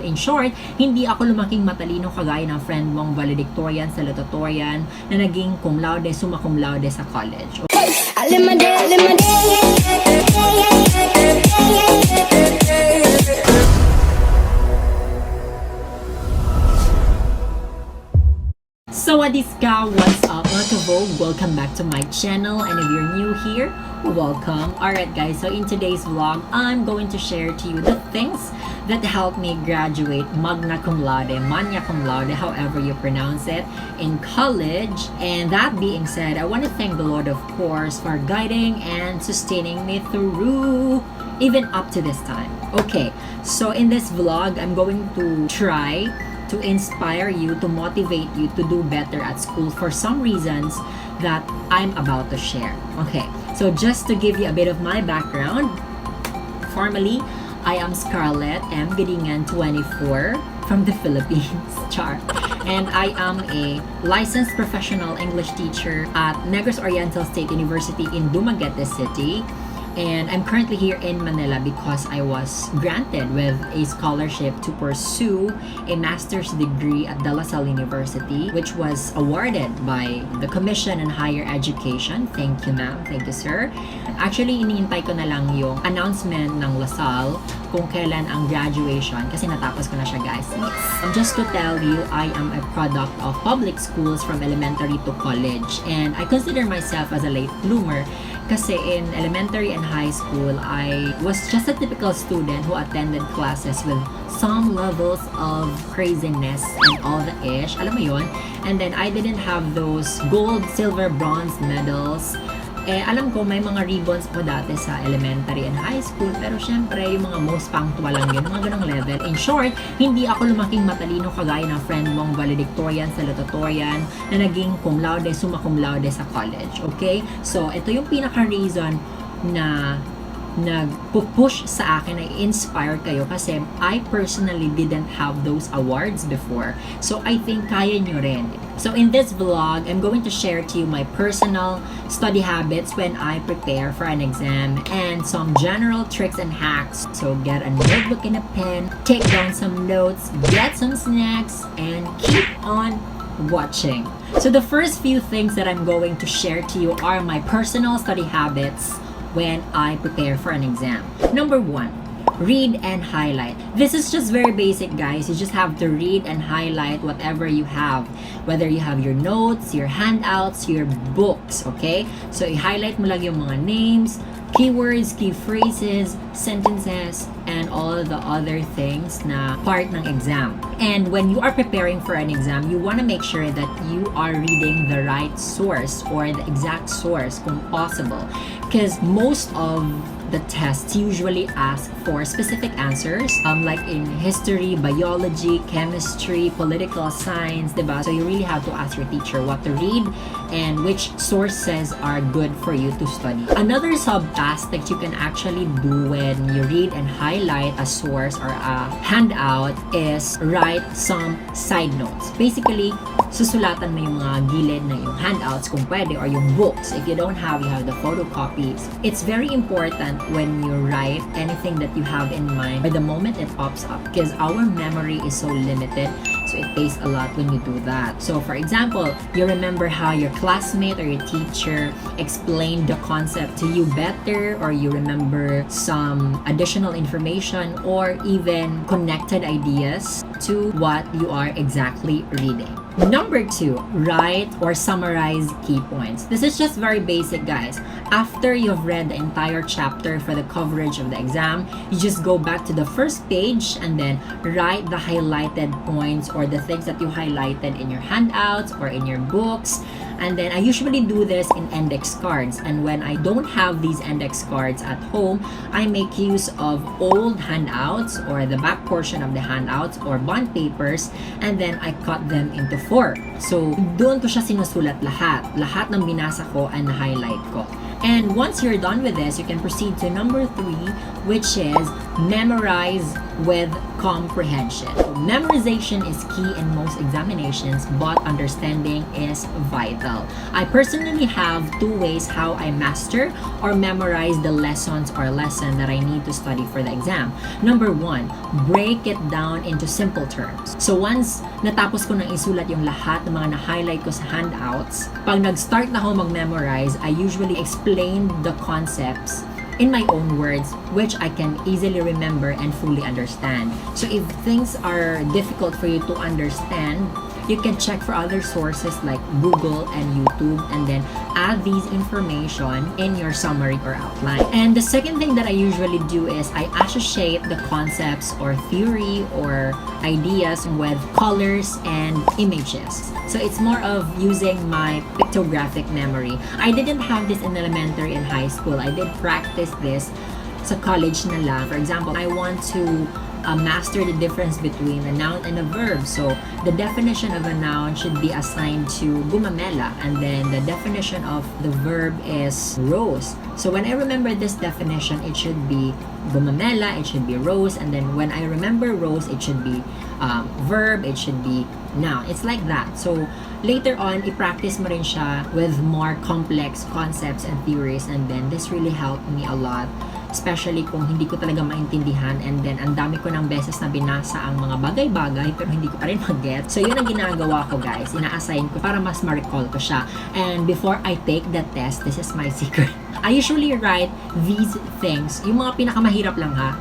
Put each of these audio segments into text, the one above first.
In short, hindi ako lumaking matalino kagaya ng friend mong valedictorian, salutatorian na naging cum laude, summa cum laude sa college. SawadeScah, what's up mga kaVOGUE? Welcome back to my channel, and if you're new here, welcome. Alright guys, so in today's vlog, I'm going to share to you the things that helped me graduate magna cum laude, however you pronounce it, in college. And that being said, I want to thank the Lord, of course, for guiding and sustaining me through even up to this time. Okay, so in this vlog, I'm going to try to inspire you, to motivate you to do better at school for some reasons that I'm about to share. Okay, so just to give you a bit of my background, formally, I am Scarlet Gadingan, 24, from the Philippines, char. And I am a licensed professional English teacher at Negros Oriental State University in Dumaguete City. And I'm currently here in Manila because I was granted with a scholarship to pursue a master's degree at De La Salle University, which was awarded by the Commission on Higher Education. Thank you, ma'am. Thank you, sir. Actually, iniintay ko na lang yung announcement ng La Salle kung kailan ang graduation kasi natapos ko na siya, guys. Just to tell you, I am a product of public schools from elementary to college, and I consider myself as a late bloomer. Kasi in elementary and high school, I was just a typical student who attended classes with some levels of craziness and all the ish. Alam mo yun? And then I didn't have those gold, silver, bronze medals. Alam ko may mga ribbons po dati sa elementary and high school, pero syempre yung mga most punctual lang yun, mga ganong level. In short, hindi ako lumaking matalino kagaya ng friend mong valedictorian, salutatorian na naging cum laude, summa cum laude sa college. Okay? So, ito yung pinaka-reason na nag-push sa akin, ay inspired kayo kasi I personally didn't have those awards before. So, I think kaya nyo rin. So, in this vlog, I'm going to share to you my personal study habits when I prepare for an exam and some general tricks and hacks. So, get a notebook and a pen, take down some notes, get some snacks, and keep on watching. So, the first few things that I'm going to share to you are my personal study habits when I prepare for an exam. Number 1, read and highlight. This is just very basic, guys. You just have to read and highlight whatever you have. Whether you have your notes, your handouts, your books, okay? So, i-highlight mo lang yung mga names, keywords, key phrases, sentences, and all the other things na part ng exam. And when you are preparing for an exam, you want to make sure that you are reading the right source or the exact source kung possible. Because most of the tests usually ask for specific answers, like in history, biology, chemistry, political science, diba? So you really have to ask your teacher what to read and which sources are good for you to study. Another sub-task that you can actually do when you read and highlight a source or a handout is write some side notes. Basically, susulatan mo yung mga gilid na yung handouts kung pwede, or yung books. If you don't have, you have the photocopies. It's very important when you write anything that you have in mind by the moment it pops up, because our memory is so limited, so it pays a lot when you do that. So for example, you remember how your classmate or your teacher explained the concept to you better, or you remember some additional information or even connected ideas to what you are exactly reading. Number 2, write or summarize key points. This is just very basic, guys. After you've read the entire chapter for the coverage of the exam, you just go back to the first page and then write the highlighted points or the things that you highlighted in your handouts or in your books. And then I usually do this in index cards. And when I don't have these index cards at home, I make use of old handouts or the back portion of the handouts or bond papers, and then I cut them into 4. So, doon ko siya sinusulat lahat. Lahat ng binasa ko and na-highlight ko. And once you're done with this, you can proceed to number 3, which is memorize with comprehension. Memorization is key in most examinations, but understanding is vital. I personally have two ways how I master or memorize the lessons or lesson that I need to study for the exam. Number one, break it down into simple terms. So once natapos ko nang isulat yung lahat ng mga na-highlight ko sa handouts, pag nag-start na ako mag-memorize, I usually explain the concepts in my own words, which I can easily remember and fully understand. So if things are difficult for you to understand, you can check for other sources like Google and YouTube, and then add these information in your summary or outline. And the second thing that I usually do is I associate the concepts or theory or ideas with colors and images. So it's more of using my pictographic memory. I didn't have this in elementary and high school. I did practice this sa college na lang. For example, I want to master the difference between a noun and a verb. So the definition of a noun should be assigned to gumamela, and then the definition of the verb is rose. So when I remember this definition, it should be gumamela, it should be rose, and then when I remember rose, it should be verb, it should be noun. It's like that. So later on, i-practice mo rin siya with more complex concepts and theories, and then this really helped me a lot, especially kung hindi ko talaga maintindihan, and then ang dami ko ng beses na binasa ang mga bagay-bagay pero hindi ko pa rin mag-get. So yun ang ginagawa ko, guys. Ina-assign ko para mas ma-recall ko siya. And before I take the test, this is my secret. I usually write these things, yung mga pinakamahirap lang ha,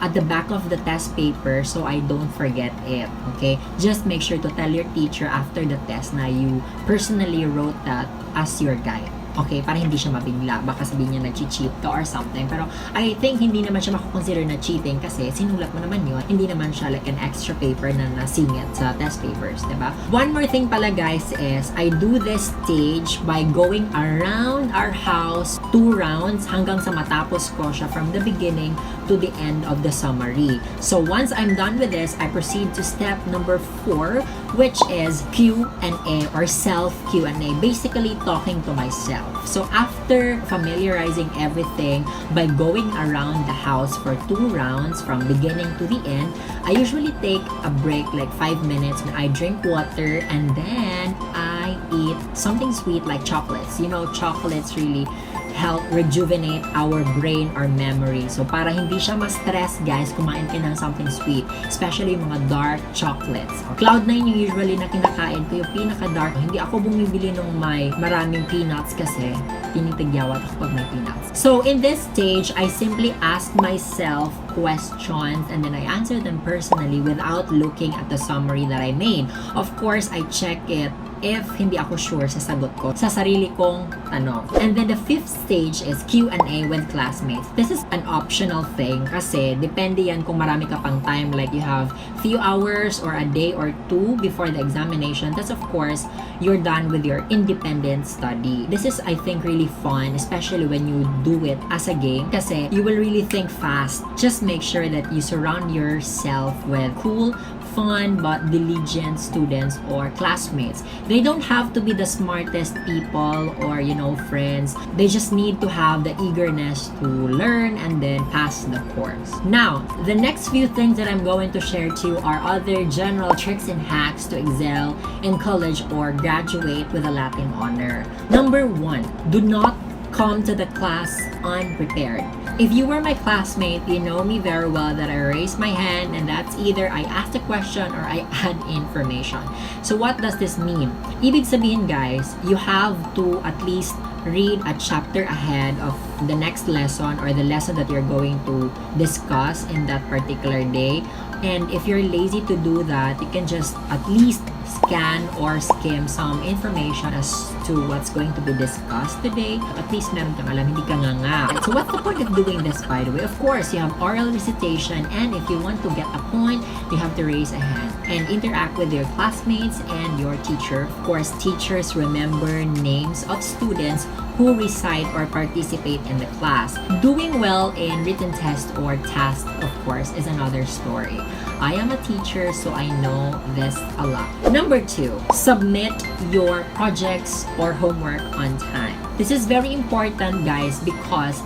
at the back of the test paper so I don't forget it. Okay? Just make sure to tell your teacher after the test na you personally wrote that as your guide. Okay, para hindi siya mabigla. Baka sabihin niya nag-cheat ka or something. Pero I think hindi naman siya makakonsider na cheating kasi sinulat mo naman yun. Hindi naman siya like an extra paper na nasingit sa test papers, diba? One more thing pala, guys, is I do this stage by going around our house 2 rounds hanggang sa matapos ko siya from the beginning to the end of the summary. So once I'm done with this, I proceed to step number 4, which is Q&A or self Q&A. Basically, talking to myself. So after familiarizing everything by going around the house for 2 rounds from beginning to the end, I usually take a break like 5 minutes when I drink water, and then I eat something sweet like chocolates. You know, chocolates really help rejuvenate our brain or memory. So para hindi siya ma-stress, guys, kumain ka ng something sweet, especially mga dark chocolates. Cloud9 yung usually na kinakain ko, yung pinaka-dark. Hindi ako bumibili nung may maraming peanuts kasi tinitigyawat ako pag may peanuts. So in this stage, I simply ask myself questions and then I answer them personally without looking at the summary that I made. Of course, I check it if hindi ako sure sa sagot ko sa sarili kong tanong. And then the 5th stage is Q&A with classmates. This is an optional thing kasi depende yan kung marami ka pang time, like you have few hours or a day or 2 before the examination. That's of course, you're done with your independent study. This is, I think, really fun, especially when you do it as a game kasi you will really think fast. Just make sure that you surround yourself with cool, fun but diligent students or classmates. They don't have to be the smartest people or, you know, friends. They just need to have the eagerness to learn and then pass the course. Now, the next few things that I'm going to share to you are other general tricks and hacks to excel in college or graduate with a Latin honor. Number 1, do not come to the class unprepared. If you were my classmate, you know me very well that I raise my hand and that's either I ask the question or I add information. So what does this mean? Ibig sabihin, guys, you have to at least read a chapter ahead of the next lesson or the lesson that you're going to discuss in that particular day. And if you're lazy to do that, you can just at least scan or skim some information as to what's going to be discussed today. At least meron kang alam, hindi ka nga. So what's the point of doing this, by the way? Of course, you have oral recitation, and if you want to get a point, you have to raise a hand and interact with your classmates and your teacher. Of course, teachers remember names of students who recite or participate in the class. Doing well in written test or task, of course, is another story. I am a teacher, so I know this a lot. Number 2, submit your projects or homework on time. This is very important, guys, because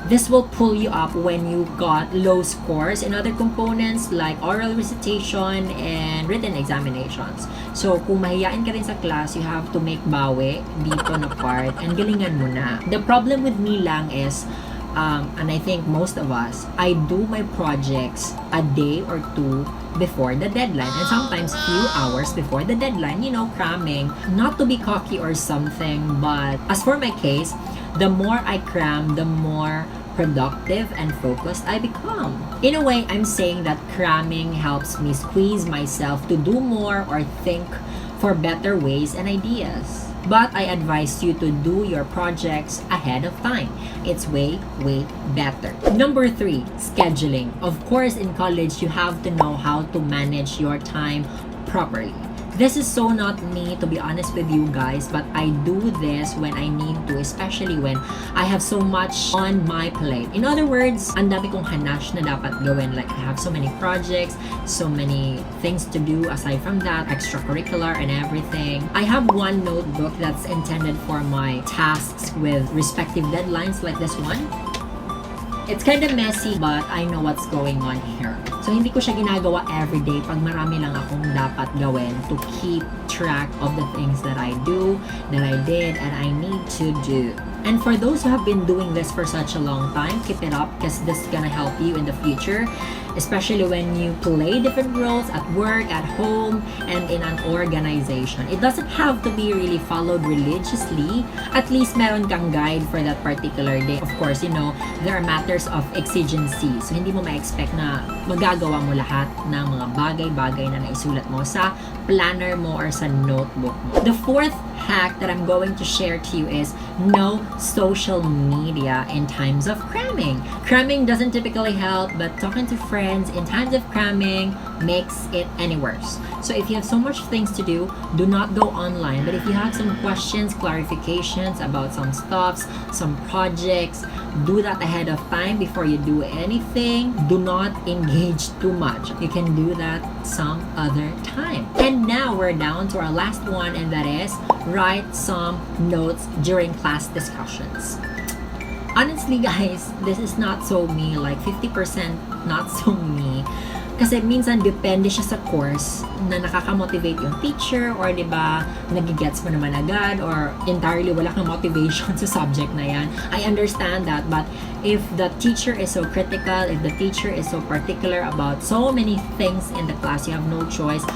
This will pull you up when you got low scores in other components like oral recitation and written examinations. So, kung mahiyain ka rin sa class, you have to make bawi dito na part and galingan mo na. The problem with me lang is, and I think most of us, I do my projects a day or two before the deadline and sometimes few hours before the deadline, you know, cramming. Not to be cocky or something, but as for my case, the more I cram, the more productive and focused I become. In a way, I'm saying that cramming helps me squeeze myself to do more or think for better ways and ideas. But I advise you to do your projects ahead of time. It's way better. Number 3, scheduling. Of course, in college, you have to know how to manage your time properly. This is so not me, to be honest with you guys, but I do this when I need to, especially when I have so much on my plate. In other words, ang dami kong hanash na dapat gawin. Like, I have so many projects, so many things to do aside from that, extracurricular and everything. I have one notebook that's intended for my tasks with respective deadlines like this one. It's kind of messy, but I know what's going on here. So, hindi ko siya ginagawa everyday pag marami lang akong dapat gawin to keep track of the things that I do, that I did, and I need to do. And for those who have been doing this for such a long time, keep it up because this is gonna help you in the future, especially when you play different roles at work, at home, and in an organization. It doesn't have to be really followed religiously. At least meron kang guide for that particular day. Of course, you know, there are matters of exigency. So, hindi mo ma-expect na magagawa mo lahat ng mga bagay-bagay na naisulat mo sa planner mo or sa notebook mo. The fourth hack that I'm going to share to you is no social media in times of cramming. Cramming doesn't typically help, but talking to friends in times of cramming makes it any worse. So if you have so much things to do not go online. But if you have some questions, clarifications about some stuffs, some projects, do that ahead of time before you do anything. Do not engage too much. You can do that some other time. And now we're down to our last one, and that is write some notes during class discussions. Honestly guys, this is not so me, like 50% not so me. Kasi minsan depende siya sa course na nakaka-motivate yung teacher or diba, nagigets mo naman agad or entirely wala kang motivation sa subject na yan. I understand that, but if the teacher is so critical, if the teacher is so particular about so many things in the class, you have no choice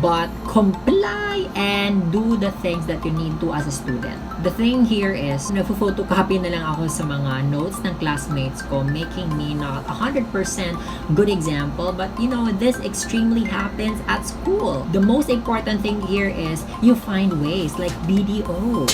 but comply and do the things that you need to as a student. The thing here is, nagpo-photocopy na lang ako sa mga notes ng classmates ko, making me not 100% good example, but you know, this extremely happens at school. The most important thing here is you find ways, like BDO.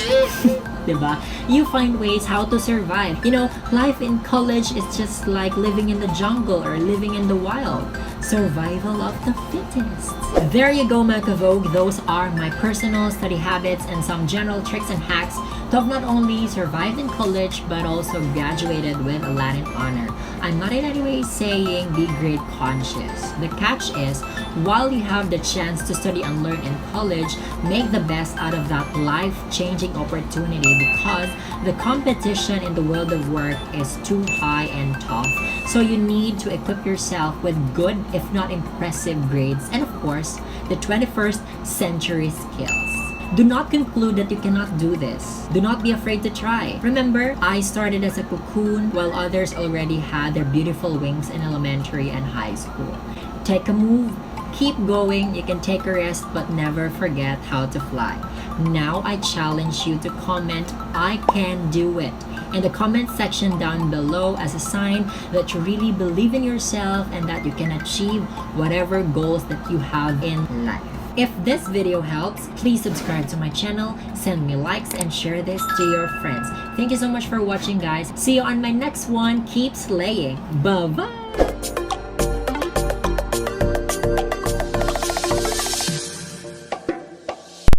Diba? You find ways how to survive. You know, life in college is just like living in the jungle or living in the wild. Survival of the fittest. There you go, mga kaVOGUE. Those are my personal study habits and some general tricks and hacks to have not only survived in college but also graduated with a Latin honor. I'm not in any way saying be grade conscious. The catch is, while you have the chance to study and learn in college, make the best out of that life-changing opportunity because the competition in the world of work is too high and tough. So you need to equip yourself with good, if not impressive grades, and of course, the 21st century skills. Do not conclude that you cannot do this. Do not be afraid to try. Remember, I started as a cocoon while others already had their beautiful wings in elementary and high school. Take a move, keep going, you can take a rest, but never forget how to fly. Now I challenge you to comment, I can do it, in the comment section down below as a sign that you really believe in yourself and that you can achieve whatever goals that you have in life. If this video helps, please subscribe to my channel, send me likes, and share this to your friends. Thank you so much for watching, guys. See you on my next one. Keep slaying. Bye-bye!